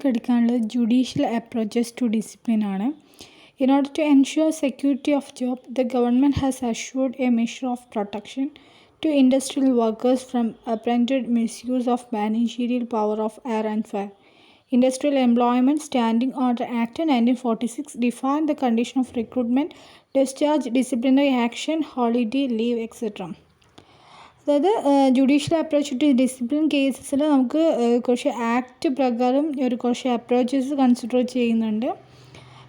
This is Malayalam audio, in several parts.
പഠിക്കാനുള്ളത് ജുഡീഷ്യൽ അപ്രോച്ചസ് ടു ഡിസിപ്ലിൻ ആണ്. In order to ensure security of job, the government has assured a measure of protection to industrial workers from apprehended misuse of managerial power of air and fire. Industrial Employment Standing Order Act 1946 defined the condition of recruitment, discharge, disciplinary action, holiday, leave, etc. അതായത് ജുഡീഷ്യൽ അപ്രോച്ച് ടു ഡിസിപ്ലിൻ കേസസിൽ നമുക്ക് കുറച്ച് ആക്ട് പ്രകാരം കുറച്ച് അപ്രോച്ചസ് കൺസിഡർ ചെയ്യുന്നുണ്ട്.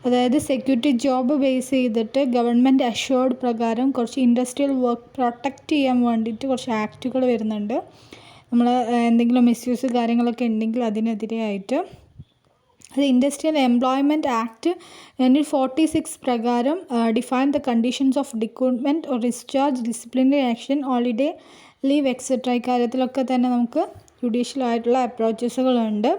അതായത് സെക്യൂരിറ്റി ജോബ് ബേസ് ചെയ്തിട്ട് ഗവൺമെൻറ് അഷ്യോർഡ് പ്രകാരം കുറച്ച് ഇൻഡസ്ട്രിയൽ വർക്ക് പ്രൊട്ടക്റ്റ് ചെയ്യാൻ വേണ്ടിയിട്ട് കുറച്ച് ആക്റ്റുകൾ വരുന്നുണ്ട്. നമ്മൾ എന്തെങ്കിലും മിസ്യൂസ് കാര്യങ്ങളൊക്കെ ഉണ്ടെങ്കിൽ അതിനെതിരെ ആയിട്ട് അത് ഇൻഡസ്ട്രിയൽ എംപ്ലോയ്മെൻറ്റ് ആക്ട് 1946 പ്രകാരം define the conditions of recruitment or discharge, disciplinary action, holiday, leave etcetera ഇക്കാര്യത്തിലൊക്കെ തന്നെ നമുക്ക് ജുഡീഷ്യലായിട്ടുള്ള അപ്രോച്ചസുകളുണ്ട്.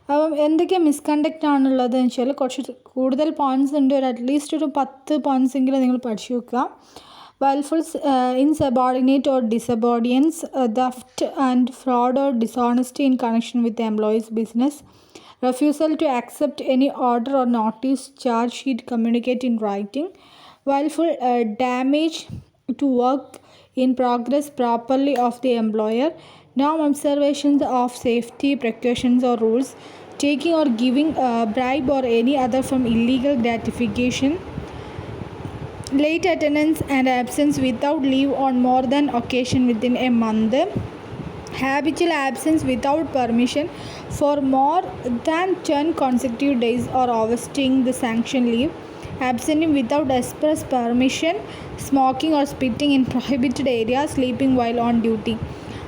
അപ്പം എന്തൊക്കെ മിസ്കണ്ടക്റ്റ് ആണുള്ളത് എന്ന് വെച്ചാൽ കുറച്ച് കൂടുതൽ പോയിൻറ്റ്സ് ഉണ്ട്. അറ്റ്ലീസ്റ്റ് ഒരു 10 പോയിൻറ്റ്സ് എങ്കിലും നിങ്ങൾ പഠിച്ചു വെക്കുക. Willful insubordinate or disobedience, theft and fraud or dishonesty in connection with the employee's business, refusal to accept any order or notice, charge sheet, communicate in writing, willful damage to work in progress properly of the employer, non-observations of safety precautions or rules, taking or giving bribe or any other from illegal gratification, late attendance and absence without leave on more than occasion within a month, habitual absence without permission for more than 10 consecutive days or overstaying the sanctioned leave, absenting without express permission, smoking or spitting in prohibited areas, sleeping while on duty.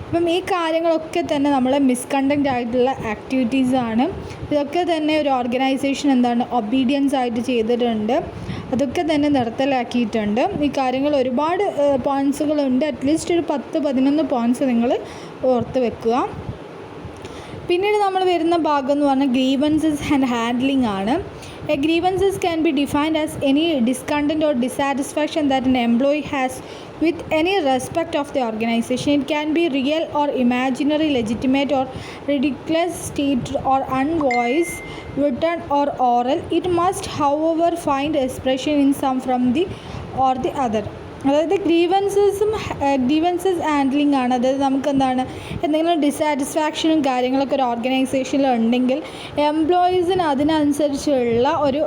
അപ്പം ഈ കാര്യങ്ങളൊക്കെ തന്നെ നമ്മളെ മിസ്കണ്ടക്റ്റ് ആയിട്ടുള്ള ആക്ടിവിറ്റീസാണ്. ഇതൊക്കെ തന്നെ ഒരു ഓർഗനൈസേഷൻ ഒബീഡിയൻസ് ആയിട്ട് ചെയ്തിട്ടുണ്ട്. അതൊക്കെ തന്നെ നിർത്തലാക്കിയിട്ടുണ്ട്. ഈ കാര്യങ്ങൾ ഒരുപാട് പോയിൻറ്റ്സുകളുണ്ട്. അറ്റ്ലീസ്റ്റ് ഒരു 10-11 പോയിൻറ്റ്സ് നിങ്ങൾ ഓർത്ത് വെക്കുക. പിന്നീട് നമ്മൾ വരുന്ന ഭാഗം എന്ന് പറഞ്ഞാൽ ഗ്രീവൻസസ് ആൻഡ് ഹാൻഡ്ലിംഗ് ആണ്. A grievances can be defined as any discontent or dissatisfaction that an employee has with any respect of the organization. It can be real or imaginary, legitimate or ridiculous, stated or unvoiced, written or oral. It must, however, find expression in some from the or the other. അതായത് ഗ്രീവൻസസ് ഹാൻഡ്ലിംഗ് ആണ്. അതായത് നമുക്ക് എന്തെങ്കിലും ഡിസാറ്റിസ്ഫാക്ഷനും കാര്യങ്ങളൊക്കെ ഒരു ഓർഗനൈസേഷനിൽ ഉണ്ടെങ്കിൽ എംപ്ലോയീസിന് അതിനനുസരിച്ചുള്ള ഒരു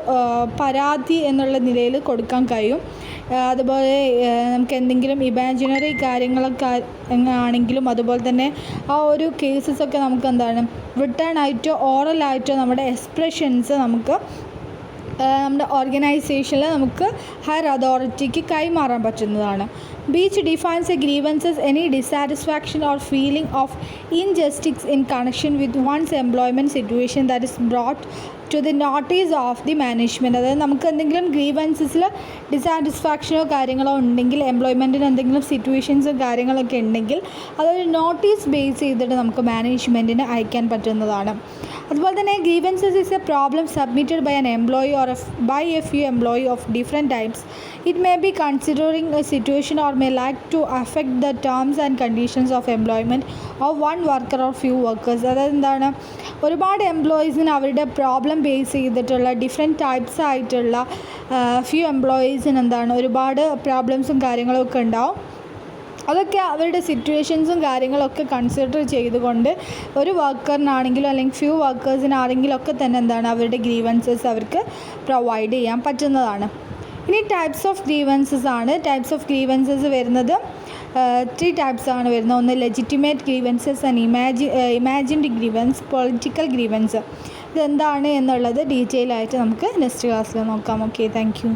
പരാതി എന്നുള്ള നിലയിൽ കൊടുക്കാൻ കഴിയും. അതുപോലെ നമുക്ക് എന്തെങ്കിലും ഇമാജിനറി കാര്യങ്ങളൊക്കെ ആണെങ്കിലും അതുപോലെ തന്നെ ആ ഒരു കേസസൊക്കെ നമുക്ക് റിട്ടേൺ ആയിട്ടോ ഓറലായിട്ടോ നമ്മുടെ എക്സ്പ്രഷൻസ് നമുക്ക് നമ്മുടെ ഓർഗനൈസേഷനിൽ നമുക്ക് ഹയർ അതോറിറ്റിക്ക് കൈമാറാൻ പറ്റുന്നതാണ്. Beach defines a grievances any dissatisfaction or feeling of injustice in connection with one's employment situation that is brought to the notice of the management. അതായത് നമുക്ക് എന്തെങ്കിലും ഗ്രീവൻസസിൽ ഡിസാറ്റിസ്ഫാക്ഷനോ കാര്യങ്ങളോ ഉണ്ടെങ്കിൽ, എംപ്ലോയ്മെൻറ്റിന് എന്തെങ്കിലും സിറ്റുവേഷൻസോ കാര്യങ്ങളൊക്കെ ഉണ്ടെങ്കിൽ അതൊരു നോട്ടീസ് ബേസ് ചെയ്തിട്ട് നമുക്ക് മാനേജ്മെൻറ്റിന് അയക്കാൻ പറ്റുന്നതാണ്. അതുപോലെ തന്നെ grievances is a problem submitted by an employee or by a few employee of different types. It may be considering a situation or may like to affect the terms and conditions of employment of one worker or few workers. അതായത് ഒരുപാട് എംപ്ലോയീസിന് അവരുടെ പ്രോബ്ലം ബേസ് ചെയ്തിട്ടുള്ള ഡിഫറെൻറ്റ് ടൈപ്സ് ആയിട്ടുള്ള ഫ്യൂ എംപ്ലോയീസിന് ഒരുപാട് പ്രോബ്ലംസും കാര്യങ്ങളൊക്കെ ഉണ്ടാവും. അതൊക്കെ അവരുടെ സിറ്റുവേഷൻസും കാര്യങ്ങളൊക്കെ കൺസിഡർ ചെയ്തുകൊണ്ട് ഒരു വർക്കറിനാണെങ്കിലും അല്ലെങ്കിൽ ഫ്യൂ വർക്കേഴ്സിനാണെങ്കിലും ഒക്കെ തന്നെ അവരുടെ ഗ്രീവൻസസ് അവർക്ക് പ്രൊവൈഡ് ചെയ്യാൻ പറ്റുന്നതാണ്. ഇനി ടൈപ്സ് ഓഫ് ഗ്രീവൻസസ് ആണ്. ടൈപ്സ് ഓഫ് ഗ്രീവൻസസ് വരുന്നത് 3 ടൈപ്സ് ആണ് വരുന്നത്. ഒന്ന് legitimate grievances and imagined grievance, political grievance. ഇതെന്താണ് എന്നുള്ളത് ഡീറ്റെയിൽ ആയിട്ട് നമുക്ക് നെക്സ്റ്റ് ക്ലാസ്സിൽ നോക്കാം. Okay, thank you.